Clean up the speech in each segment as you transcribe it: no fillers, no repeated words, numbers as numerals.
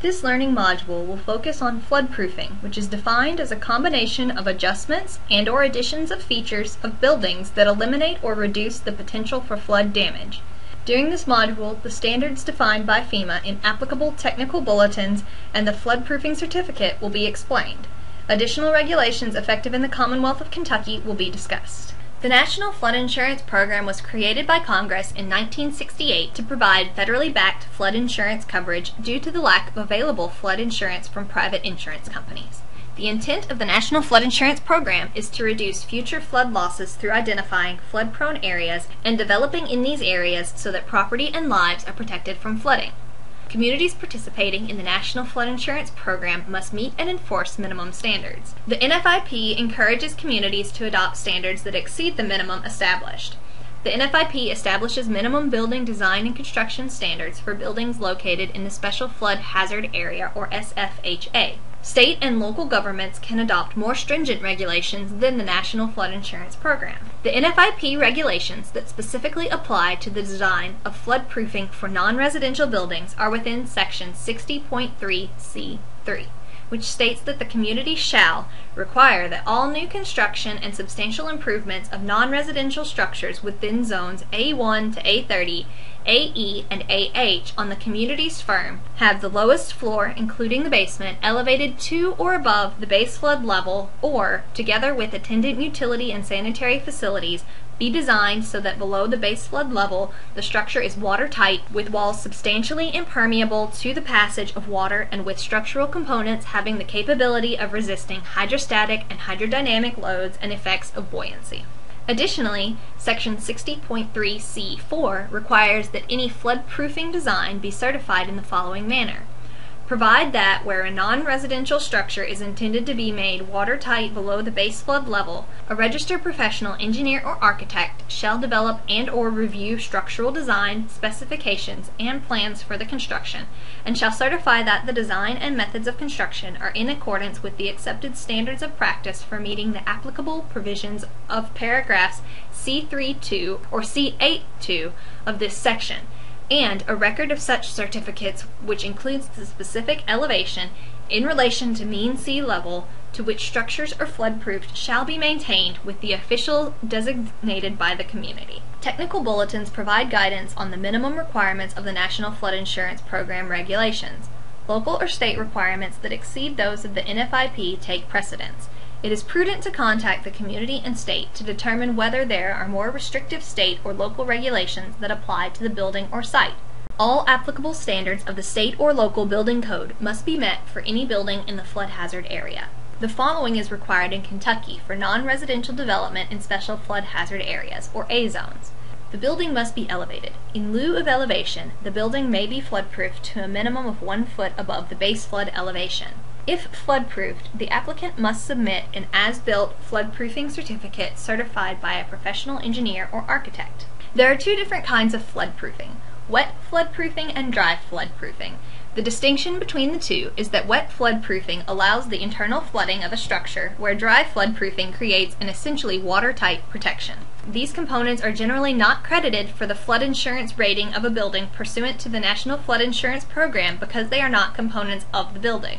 This learning module will focus on floodproofing, which is defined as a combination of adjustments and/or additions of features of buildings that eliminate or reduce the potential for flood damage. During this module, the standards defined by FEMA in applicable technical bulletins and the floodproofing certificate will be explained. Additional regulations effective in the Commonwealth of Kentucky will be discussed. The National Flood Insurance Program was created by Congress in 1968 to provide federally backed flood insurance coverage due to the lack of available flood insurance from private insurance companies. The intent of the National Flood Insurance Program is to reduce future flood losses through identifying flood-prone areas and developing in these areas so that property and lives are protected from flooding. Communities participating in the National Flood Insurance Program must meet and enforce minimum standards. The NFIP encourages communities to adopt standards that exceed the minimum established. The NFIP establishes minimum building design and construction standards for buildings located in the Special Flood Hazard Area, or SFHA. State and local governments can adopt more stringent regulations than the National Flood Insurance Program. The NFIP regulations that specifically apply to the design of floodproofing for non-residential buildings are within Section 60.3C3, which states that the community shall require that all new construction and substantial improvements of non-residential structures within zones A1 to A30, AE, and AH on the community's firm have the lowest floor, including the basement, elevated to or above the base flood level, or, together with attendant utility and sanitary facilities, be designed so that below the base flood level the structure is watertight, with walls substantially impermeable to the passage of water and with structural components having the capability of resisting hydrostatic and hydrodynamic loads and effects of buoyancy. Additionally, Section 60.3C4 requires that any floodproofing design be certified in the following manner. Provide that where a non-residential structure is intended to be made watertight below the base flood level, a registered professional engineer or architect shall develop and/or review structural design, specifications, and plans for the construction, and shall certify that the design and methods of construction are in accordance with the accepted standards of practice for meeting the applicable provisions of paragraphs C3.2 or C8.2 of this section, and a record of such certificates, which includes the specific elevation in relation to mean sea level to which structures are floodproofed, shall be maintained with the official designated by the community. Technical bulletins provide guidance on the minimum requirements of the National Flood Insurance Program regulations. Local or state requirements that exceed those of the NFIP take precedence. It is prudent to contact the community and state to determine whether there are more restrictive state or local regulations that apply to the building or site. All applicable standards of the state or local building code must be met for any building in the flood hazard area. The following is required in Kentucky for non-residential development in special flood hazard areas, or A zones. The building must be elevated. In lieu of elevation, the building may be floodproofed to a minimum of 1 foot above the base flood elevation. If floodproofed, the applicant must submit an as-built floodproofing certificate certified by a professional engineer or architect. There are two different kinds of floodproofing: wet floodproofing and dry floodproofing. The distinction between the two is that wet floodproofing allows the internal flooding of a structure, where dry floodproofing creates an essentially watertight protection. These components are generally not credited for the flood insurance rating of a building pursuant to the National Flood Insurance Program because they are not components of the building.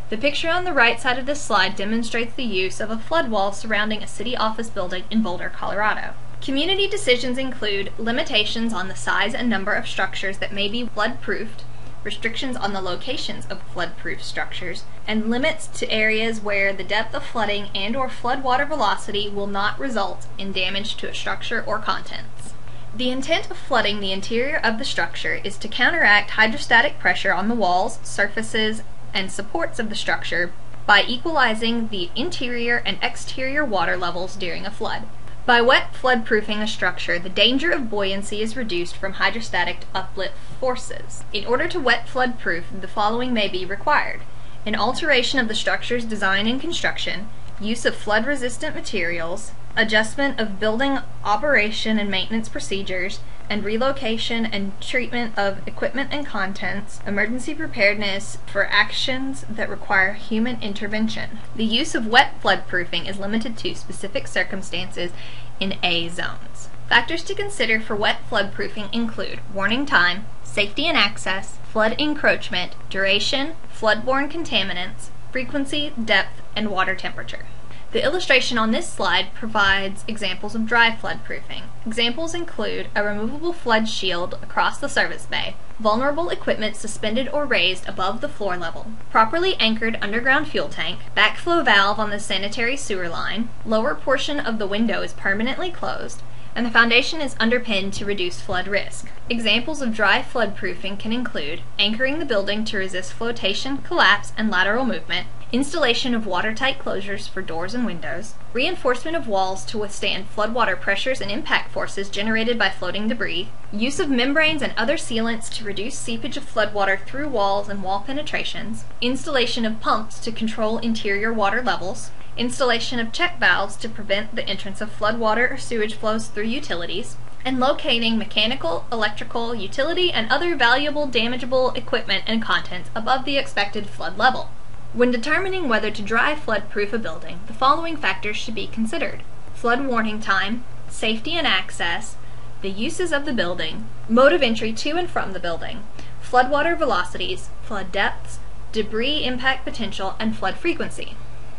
The picture on the right side of this slide demonstrates the use of a flood wall surrounding a city office building in Boulder, Colorado. Community decisions include limitations on the size and number of structures that may be flood-proofed, restrictions on the locations of flood-proof structures, and limits to areas where the depth of flooding and/or flood water velocity will not result in damage to a structure or contents. The intent of flooding the interior of the structure is to counteract hydrostatic pressure on the walls, surfaces, and supports of the structure by equalizing the interior and exterior water levels during a flood. By wet floodproofing a structure, the danger of buoyancy is reduced from hydrostatic uplift forces. In order to wet floodproof, the following may be required: an alteration of the structure's design and construction, use of flood-resistant materials, adjustment of building operation and maintenance procedures, and relocation and treatment of equipment and contents, emergency preparedness for actions that require human intervention. The use of wet floodproofing is limited to specific circumstances in A zones. Factors to consider for wet floodproofing include warning time, safety and access, flood encroachment, duration, floodborne contaminants, frequency, depth, and water temperature. The illustration on this slide provides examples of dry floodproofing. Examples include a removable flood shield across the service bay, vulnerable equipment suspended or raised above the floor level, properly anchored underground fuel tank, backflow valve on the sanitary sewer line, lower portion of the window is permanently closed, and the foundation is underpinned to reduce flood risk. Examples of dry floodproofing can include anchoring the building to resist flotation, collapse, and lateral movement, installation of watertight closures for doors and windows, reinforcement of walls to withstand floodwater pressures and impact forces generated by floating debris, use of membranes and other sealants to reduce seepage of floodwater through walls and wall penetrations, installation of pumps to control interior water levels, installation of check valves to prevent the entrance of floodwater or sewage flows through utilities, and locating mechanical, electrical, utility, and other valuable damageable equipment and contents above the expected flood level. When determining whether to dry floodproof a building, the following factors should be considered: flood warning time, safety and access, the uses of the building, mode of entry to and from the building, floodwater velocities, flood depths, debris impact potential, and flood frequency.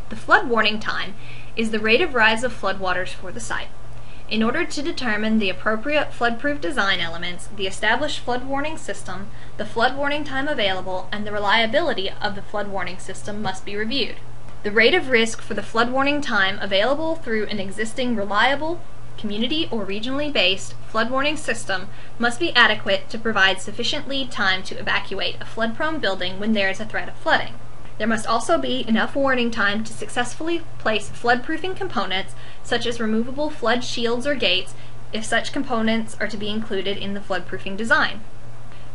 The flood warning time is the rate of rise of floodwaters for the site. In order to determine the appropriate floodproof design elements, the established flood warning system, the flood warning time available, and the reliability of the flood warning system must be reviewed. The rate of risk for the flood warning time available through an existing reliable, community or regionally based flood warning system must be adequate to provide sufficient lead time to evacuate a flood-prone building when there is a threat of flooding. There must also be enough warning time to successfully place floodproofing components such as removable flood shields or gates if such components are to be included in the floodproofing design.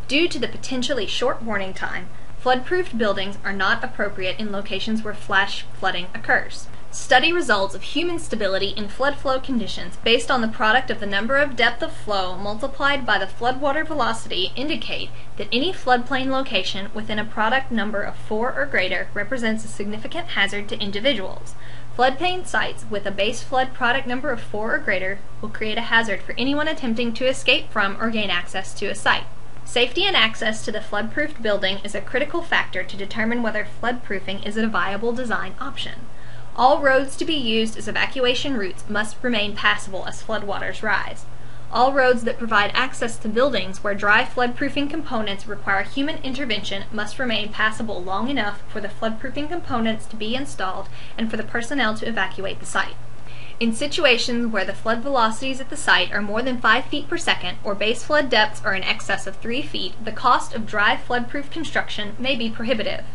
Due to the potentially short warning time, floodproofed buildings are not appropriate in locations where flash flooding occurs. Study results of human stability in flood flow conditions based on the product of the number of depth of flow multiplied by the floodwater velocity indicate that any floodplain location within a product number of 4 or greater represents a significant hazard to individuals. Floodplain sites with a base flood product number of 4 or greater will create a hazard for anyone attempting to escape from or gain access to a site. Safety and access to the floodproofed building is a critical factor to determine whether floodproofing is a viable design option. All roads to be used as evacuation routes must remain passable as floodwaters rise. All roads that provide access to buildings where dry floodproofing components require human intervention must remain passable long enough for the floodproofing components to be installed and for the personnel to evacuate the site. In situations where the flood velocities at the site are more than 5 feet per second or base flood depths are in excess of 3 feet, the cost of dry floodproof construction may be prohibitive.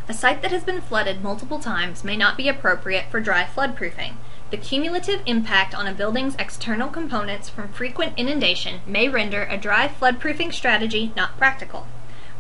A site that has been flooded multiple times may not be appropriate for dry floodproofing. The cumulative impact on a building's external components from frequent inundation may render a dry floodproofing strategy not practical.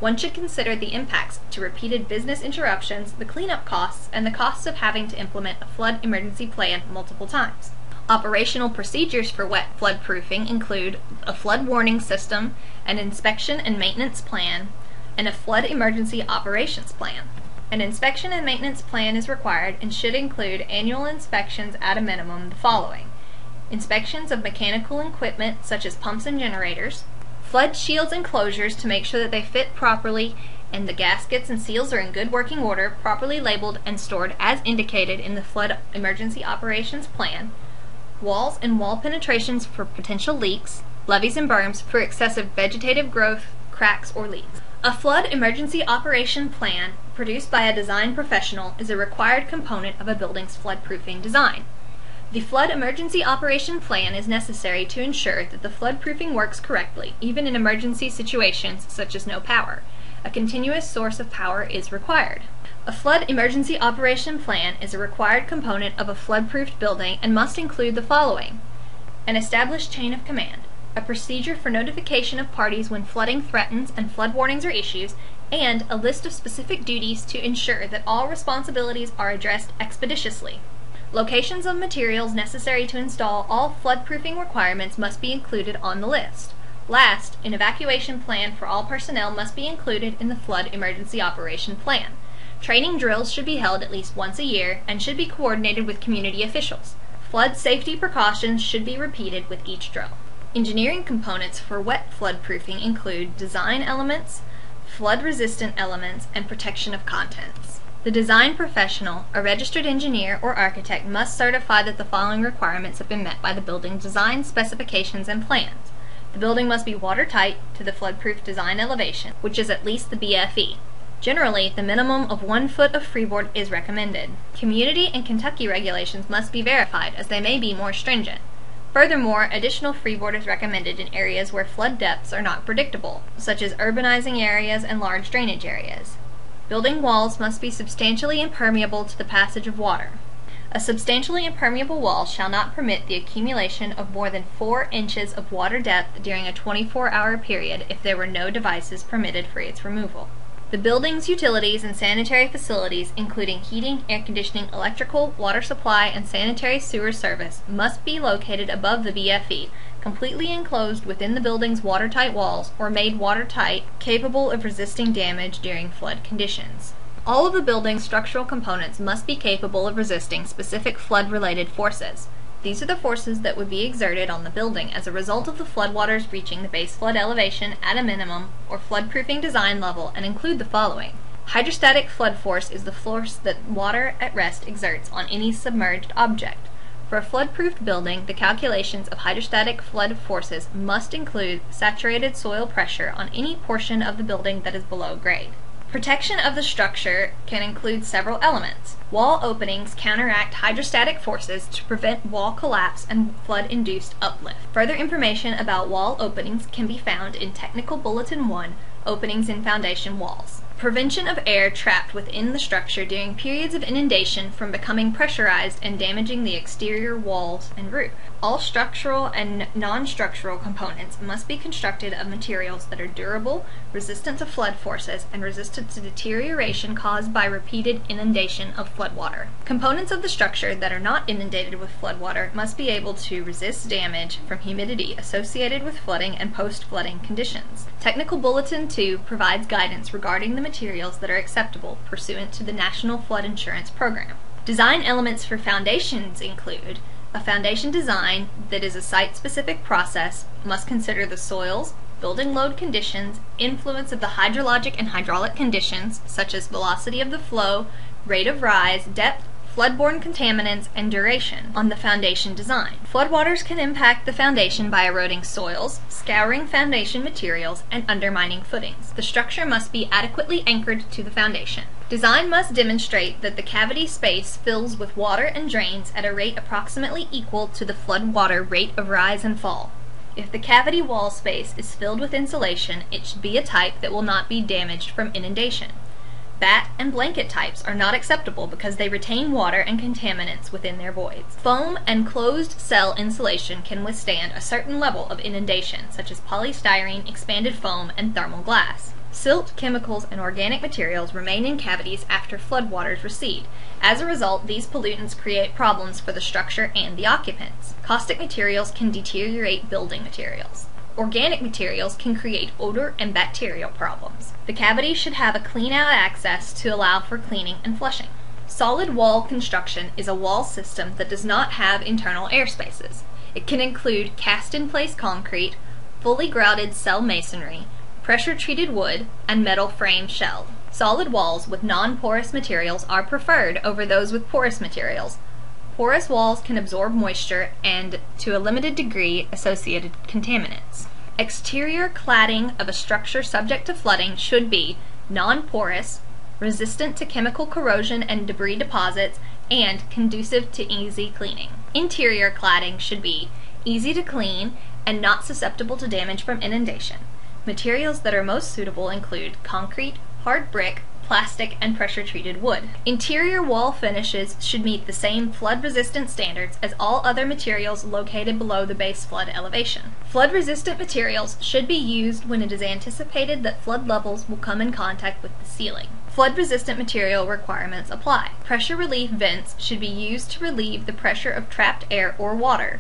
One should consider the impacts to repeated business interruptions, the cleanup costs, and the costs of having to implement a flood emergency plan multiple times. Operational procedures for wet floodproofing include a flood warning system, an inspection and maintenance plan, and a flood emergency operations plan. An inspection and maintenance plan is required and should include annual inspections at a minimum the following: inspections of mechanical equipment such as pumps and generators, flood shields and closures to make sure that they fit properly and the gaskets and seals are in good working order, properly labeled and stored as indicated in the flood emergency operations plan, walls and wall penetrations for potential leaks, levees and berms for excessive vegetative growth, cracks, or leaks. A flood emergency operation plan produced by a design professional is a required component of a building's floodproofing design. The flood emergency operation plan is necessary to ensure that the floodproofing works correctly, even in emergency situations such as no power. A continuous source of power is required. A flood emergency operation plan is a required component of a floodproofed building and must include the following: an established chain of command, a procedure for notification of parties when flooding threatens and flood warnings are issued, and a list of specific duties to ensure that all responsibilities are addressed expeditiously. Locations of materials necessary to install all floodproofing requirements must be included on the list. Last, an evacuation plan for all personnel must be included in the flood emergency operation plan. Training drills should be held at least once a year and should be coordinated with community officials. Flood safety precautions should be repeated with each drill. Engineering components for wet floodproofing include design elements, flood-resistant elements, and protection of contents. The design professional, a registered engineer or architect, must certify that the following requirements have been met by the building design specifications and plans. The building must be watertight to the floodproof design elevation, which is at least the BFE. Generally, the minimum of 1 foot of freeboard is recommended. Community and Kentucky regulations must be verified, as they may be more stringent. Furthermore, additional freeboard is recommended in areas where flood depths are not predictable, such as urbanizing areas and large drainage areas. Building walls must be substantially impermeable to the passage of water. A substantially impermeable wall shall not permit the accumulation of more than 4 inches of water depth during a 24-hour period if there were no devices permitted for its removal. The building's utilities and sanitary facilities, including heating, air conditioning, electrical, water supply, and sanitary sewer service, must be located above the BFE, completely enclosed within the building's watertight walls, or made watertight, capable of resisting damage during flood conditions. All of the building's structural components must be capable of resisting specific flood-related forces. These are the forces that would be exerted on the building as a result of the floodwaters reaching the base flood elevation at a minimum or floodproofing design level, and include the following. Hydrostatic flood force is the force that water at rest exerts on any submerged object. For a flood-proofed building, the calculations of hydrostatic flood forces must include saturated soil pressure on any portion of the building that is below grade. Protection of the structure can include several elements. Wall openings counteract hydrostatic forces to prevent wall collapse and flood-induced uplift. Further information about wall openings can be found in Technical Bulletin 1, Openings in Foundation Walls. Prevention of air trapped within the structure during periods of inundation from becoming pressurized and damaging the exterior walls and roof. All structural and non-structural components must be constructed of materials that are durable, resistant to flood forces, and resistant to deterioration caused by repeated inundation of floodwater. Components of the structure that are not inundated with floodwater must be able to resist damage from humidity associated with flooding and post-flooding conditions. Technical Bulletin 2 provides guidance regarding the materials that are acceptable pursuant to the National Flood Insurance Program. Design elements for foundations include a foundation design that is a site-specific process, must consider the soils, building load conditions, influence of the hydrologic and hydraulic conditions, such as velocity of the flow, rate of rise, depth, floodborne contaminants, and duration on the foundation design. Floodwaters can impact the foundation by eroding soils, scouring foundation materials, and undermining footings. The structure must be adequately anchored to the foundation. Design must demonstrate that the cavity space fills with water and drains at a rate approximately equal to the floodwater rate of rise and fall. If the cavity wall space is filled with insulation, it should be a type that will not be damaged from inundation. Bat and blanket types are not acceptable because they retain water and contaminants within their voids. Foam and closed cell insulation can withstand a certain level of inundation, such as polystyrene, expanded foam, and thermal glass. Silt, chemicals, and organic materials remain in cavities after floodwaters recede. As a result, these pollutants create problems for the structure and the occupants. Caustic materials can deteriorate building materials. Organic materials can create odor and bacterial problems. The cavity should have a clean-out access to allow for cleaning and flushing. Solid wall construction is a wall system that does not have internal air spaces. It can include cast-in-place concrete, fully grouted cell masonry, pressure-treated wood, and metal frame shell. Solid walls with non-porous materials are preferred over those with porous materials. Porous walls can absorb moisture and, to a limited degree, associated contaminants. Exterior cladding of a structure subject to flooding should be non-porous, resistant to chemical corrosion and debris deposits, and conducive to easy cleaning. Interior cladding should be easy to clean and not susceptible to damage from inundation. Materials that are most suitable include concrete, hard brick, plastic, and pressure-treated wood. Interior wall finishes should meet the same flood-resistant standards as all other materials located below the base flood elevation. Flood-resistant materials should be used when it is anticipated that flood levels will come in contact with the ceiling. Flood-resistant material requirements apply. Pressure relief vents should be used to relieve the pressure of trapped air or water.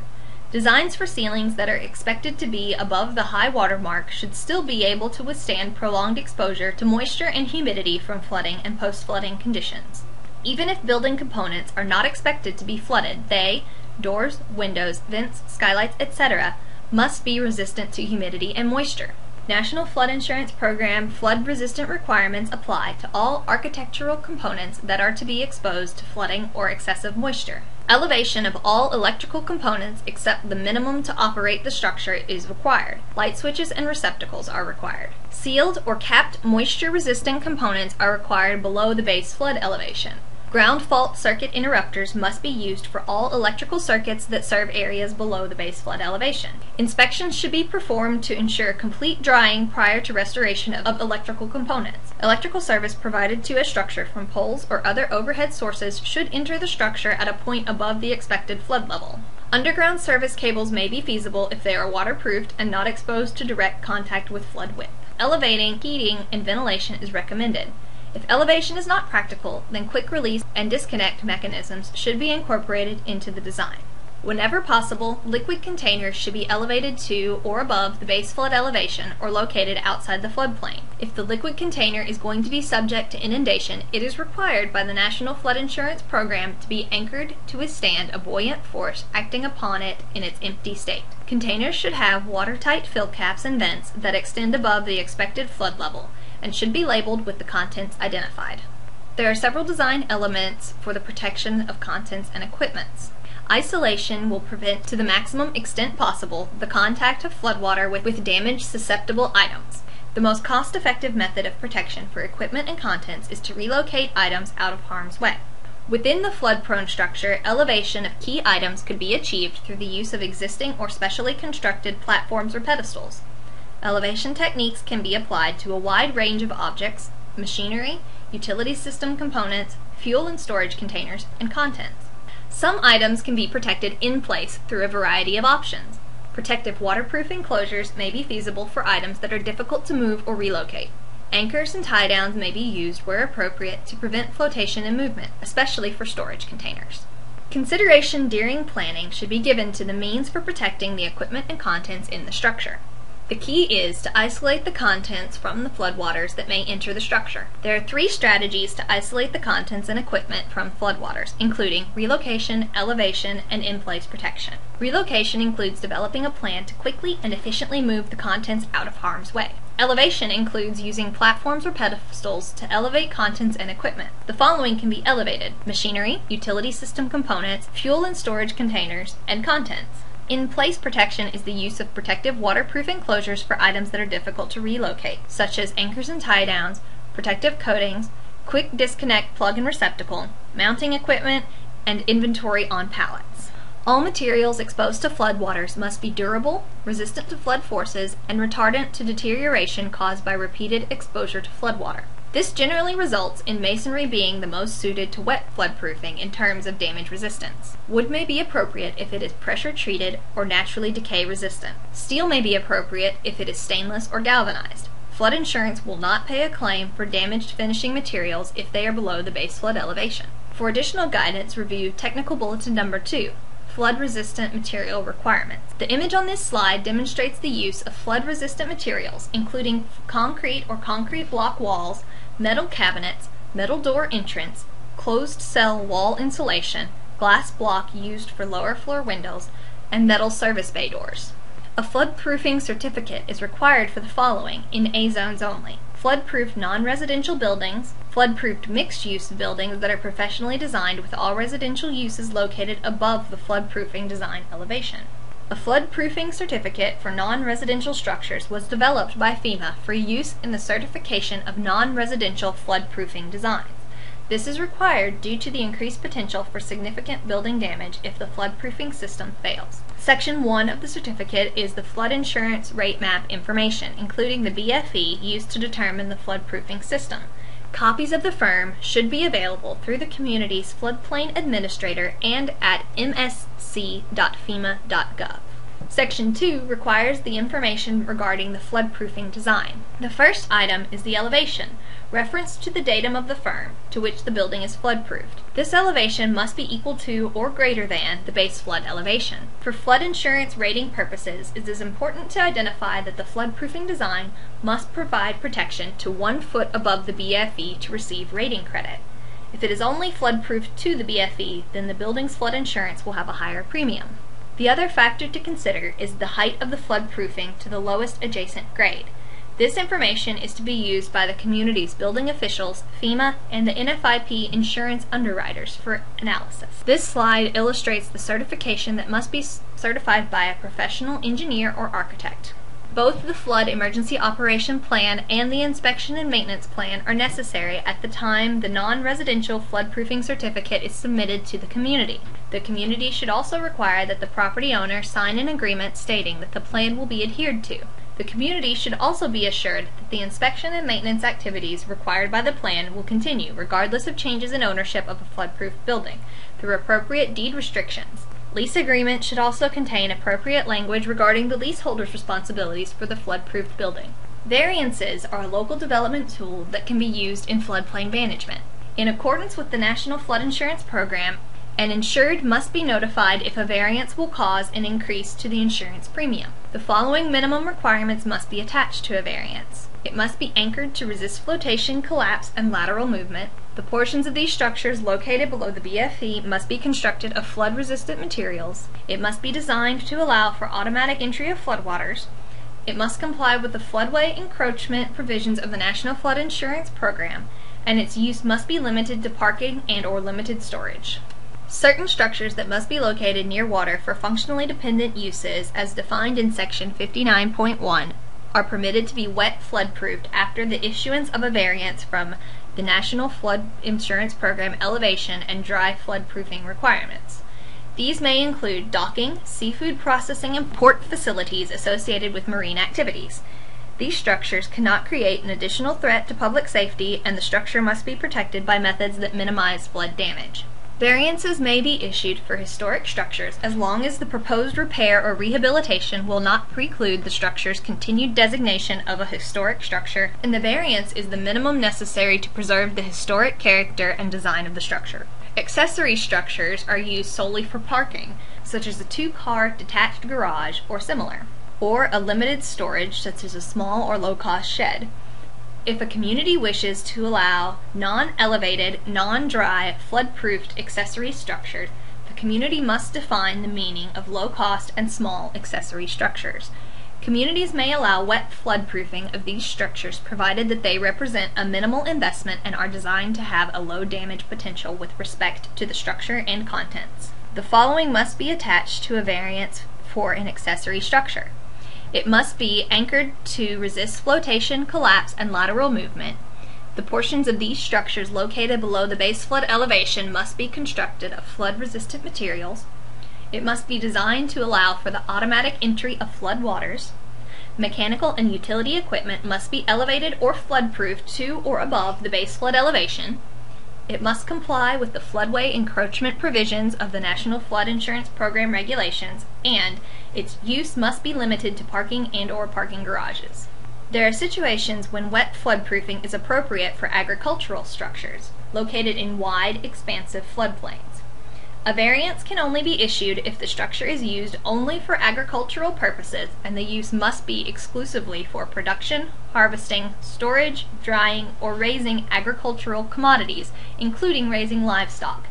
Designs for ceilings that are expected to be above the high water mark should still be able to withstand prolonged exposure to moisture and humidity from flooding and post-flooding conditions. Even if building components are not expected to be flooded, they, doors, windows, vents, skylights, etc., must be resistant to humidity and moisture. National Flood Insurance Program flood-resistant requirements apply to all architectural components that are to be exposed to flooding or excessive moisture. Elevation of all electrical components except the minimum to operate the structure is required. Light switches and receptacles are required. Sealed or capped moisture-resistant components are required below the base flood elevation. Ground fault circuit interrupters must be used for all electrical circuits that serve areas below the base flood elevation. Inspections should be performed to ensure complete drying prior to restoration of electrical components. Electrical service provided to a structure from poles or other overhead sources should enter the structure at a point above the expected flood level. Underground service cables may be feasible if they are waterproofed and not exposed to direct contact with flood width. Elevating, heating, and ventilation is recommended. If elevation is not practical, then quick release and disconnect mechanisms should be incorporated into the design. Whenever possible, liquid containers should be elevated to or above the base flood elevation or located outside the floodplain. If the liquid container is going to be subject to inundation, it is required by the National Flood Insurance Program to be anchored to withstand a buoyant force acting upon it in its empty state. Containers should have watertight fill caps and vents that extend above the expected flood level, and should be labeled with the contents identified. There are several design elements for the protection of contents and equipments. Isolation will prevent to the maximum extent possible the contact of floodwater with damage susceptible items. The most cost-effective method of protection for equipment and contents is to relocate items out of harm's way. Within the flood-prone structure, elevation of key items could be achieved through the use of existing or specially constructed platforms or pedestals. Elevation techniques can be applied to a wide range of objects, machinery, utility system components, fuel and storage containers, and contents. Some items can be protected in place through a variety of options. Protective waterproofing closures may be feasible for items that are difficult to move or relocate. Anchors and tie-downs may be used where appropriate to prevent flotation and movement, especially for storage containers. Consideration during planning should be given to the means for protecting the equipment and contents in the structure. The key is to isolate the contents from the floodwaters that may enter the structure. There are 3 strategies to isolate the contents and equipment from floodwaters, including relocation, elevation, and in-place protection. Relocation includes developing a plan to quickly and efficiently move the contents out of harm's way. Elevation includes using platforms or pedestals to elevate contents and equipment. The following can be elevated: machinery, utility system components, fuel and storage containers, and contents. In-place protection is the use of protective waterproofing closures for items that are difficult to relocate, such as anchors and tie-downs, protective coatings, quick disconnect plug and receptacle, mounting equipment, and inventory on pallets. All materials exposed to floodwaters must be durable, resistant to flood forces, and retardant to deterioration caused by repeated exposure to floodwater. This generally results in masonry being the most suited to wet floodproofing in terms of damage resistance. Wood may be appropriate if it is pressure treated or naturally decay resistant. Steel may be appropriate if it is stainless or galvanized. Flood insurance will not pay a claim for damaged finishing materials if they are below the base flood elevation. For additional guidance, review Technical Bulletin Number 2. Flood-resistant material requirements. The image on this slide demonstrates the use of flood-resistant materials, including concrete or concrete block walls, metal cabinets, metal door entrance, closed cell wall insulation, glass block used for lower floor windows, and metal service bay doors. A floodproofing certificate is required for the following in A zones only: flood-proof non-residential buildings, flood-proofed mixed-use buildings that are professionally designed with all residential uses located above the floodproofing design elevation. A floodproofing certificate for non-residential structures was developed by FEMA for use in the certification of non-residential floodproofing designs. This is required due to the increased potential for significant building damage if the floodproofing system fails. Section 1 of the certificate is the flood insurance rate map information, including the BFE used to determine the floodproofing system. Copies of the firm should be available through the community's floodplain administrator and at msc.fema.gov. Section 2 requires the information regarding the floodproofing design. The first item is the elevation, reference to the datum of the firm to which the building is floodproofed. This elevation must be equal to or greater than the base flood elevation. For flood insurance rating purposes, it is important to identify that the floodproofing design must provide protection to 1 foot above the BFE to receive rating credit. If it is only floodproofed to the BFE, then the building's flood insurance will have a higher premium. The other factor to consider is the height of the floodproofing to the lowest adjacent grade. This information is to be used by the community's building officials, FEMA, and the NFIP insurance underwriters for analysis. This slide illustrates the certification that must be certified by a professional engineer or architect. Both the Flood Emergency Operation Plan and the Inspection and Maintenance Plan are necessary at the time the non-residential floodproofing certificate is submitted to the community. The community should also require that the property owner sign an agreement stating that the plan will be adhered to. The community should also be assured that the inspection and maintenance activities required by the plan will continue regardless of changes in ownership of a floodproof building through appropriate deed restrictions. Lease agreements should also contain appropriate language regarding the leaseholder's responsibilities for the flood-proofed building. Variances are a local development tool that can be used in floodplain management. In accordance with the National Flood Insurance Program, an insured must be notified if a variance will cause an increase to the insurance premium. The following minimum requirements must be attached to a variance. It must be anchored to resist flotation, collapse, and lateral movement. The portions of these structures located below the BFE must be constructed of flood-resistant materials. It must be designed to allow for automatic entry of floodwaters. It must comply with the floodway encroachment provisions of the National Flood Insurance Program, and its use must be limited to parking and/or limited storage. Certain structures that must be located near water for functionally dependent uses, as defined in Section 59.1, are permitted to be wet floodproofed after the issuance of a variance from the National Flood Insurance Program elevation and dry floodproofing requirements. These may include docking, seafood processing, and port facilities associated with marine activities. These structures cannot create an additional threat to public safety, and the structure must be protected by methods that minimize flood damage. Variances may be issued for historic structures as long as the proposed repair or rehabilitation will not preclude the structure's continued designation of a historic structure, and the variance is the minimum necessary to preserve the historic character and design of the structure. Accessory structures are used solely for parking, such as a two-car detached garage or similar, or a limited storage such as a small or low-cost shed. If a community wishes to allow non-elevated, non-dry, flood-proofed accessory structures, the community must define the meaning of low-cost and small accessory structures. Communities may allow wet floodproofing of these structures provided that they represent a minimal investment and are designed to have a low damage potential with respect to the structure and contents. The following must be attached to a variance for an accessory structure. It must be anchored to resist flotation, collapse, and lateral movement. The portions of these structures located below the base flood elevation must be constructed of flood-resistant materials. It must be designed to allow for the automatic entry of flood waters. Mechanical and utility equipment must be elevated or flood-proofed to or above the base flood elevation. It must comply with the floodway encroachment provisions of the National Flood Insurance Program regulations, and its use must be limited to parking and/or parking garages. There are situations when wet floodproofing is appropriate for agricultural structures located in wide, expansive floodplains. A variance can only be issued if the structure is used only for agricultural purposes, and the use must be exclusively for production, harvesting, storage, drying, or raising agricultural commodities, including raising livestock.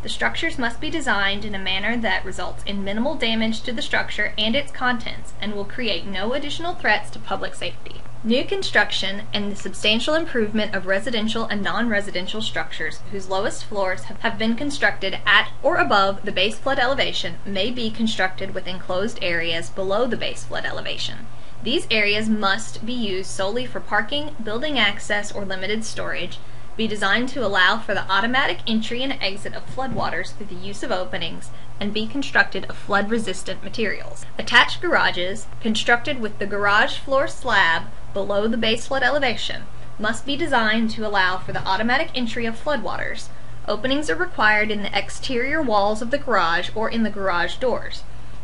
The structures must be designed in a manner that results in minimal damage to the structure and its contents, and will create no additional threats to public safety. New construction and the substantial improvement of residential and non-residential structures whose lowest floors have been constructed at or above the base flood elevation may be constructed with enclosed areas below the base flood elevation. These areas must be used solely for parking, building access, or limited storage, be designed to allow for the automatic entry and exit of floodwaters through the use of openings, and be constructed of flood-resistant materials. Attached garages, constructed with the garage floor slab below the base flood elevation, must be designed to allow for the automatic entry of floodwaters. Openings are required in the exterior walls of the garage or in the garage doors.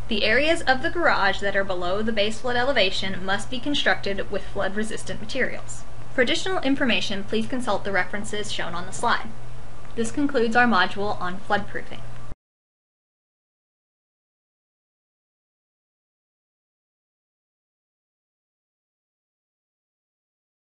The areas of the garage that are below the base flood elevation must be constructed with flood-resistant materials. For additional information, please consult the references shown on the slide. This concludes our module on floodproofing.